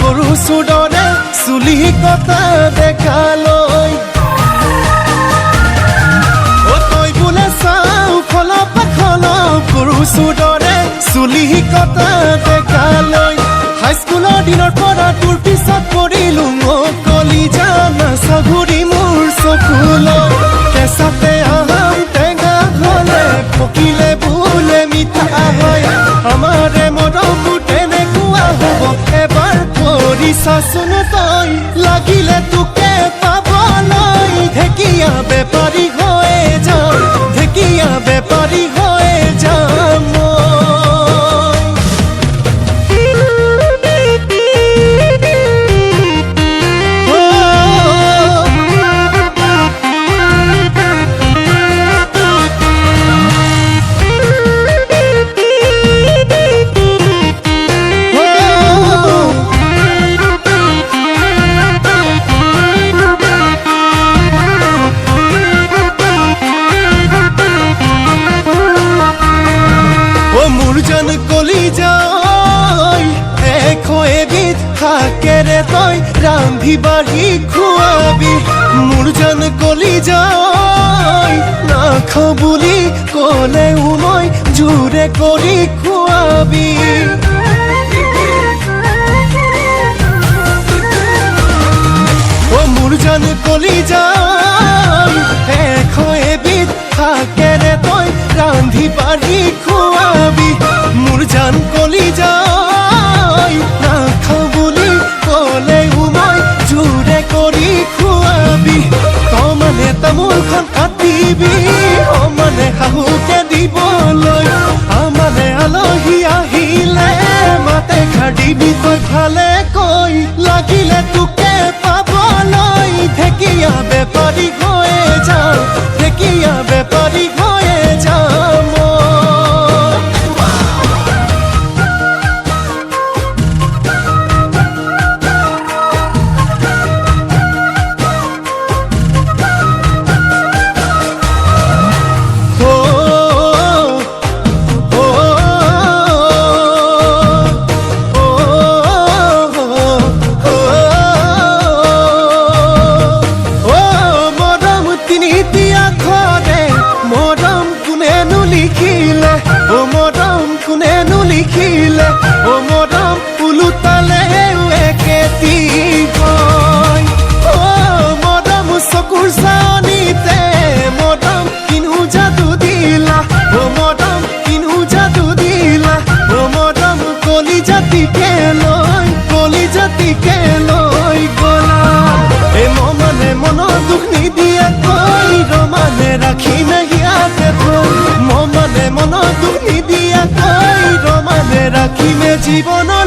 গৰু চুদৰে চুলি কটা দেখালৈ তই বোলে চাও ফল পাখল গৰু চুদৰে চুলি কটা দেখালৈ হাইস্কুলৰ দিনৰ পৰা তোৰ পিছত পৰিলো কলিজা নাচা ঘূৰি মোৰ চকুলৈ কেঁচাতে আহাম টেঙা হলে পকিলে বোলে মিঠা হয় আমাৰে মৰমবোৰ তেনেকুৱা হ'ব এবাৰ কৰি চাচোন তই লাগিলে তোকে পাবলৈ ঢেকীয়া বেপাৰী হৈয়ে যাম ঢেকীয়া বেপাৰী হৈয়ে যাম শাকেৰে তই ৰান্ধি বাঢ়ি খুৱাবি মোৰ জান কলিজাই নাখাওঁ বুলি ক'লেও মই জোৰে কৰি খুৱাবি মোৰ জান কলিজাই এবিধ শাকেৰে তই ৰান্ধি বাঢ়ি খুৱাবি মোৰ জান কলিজাই নাখাওঁ বুলি ক'লেও মই জোৰে কৰি খুৱাবি তমানে তামোলখন কাটিবি মানে শাহুকে দিবলৈ আমালে আলহী আহিলে মাতে খাদিবি তই ভালে কৈ লাগিলে তোকে পাবলৈ ঢেকীয়া বেপাৰী হৈয়ে যাম ঢেকীয়া বেপাৰী হৈয়ে যাম জীবন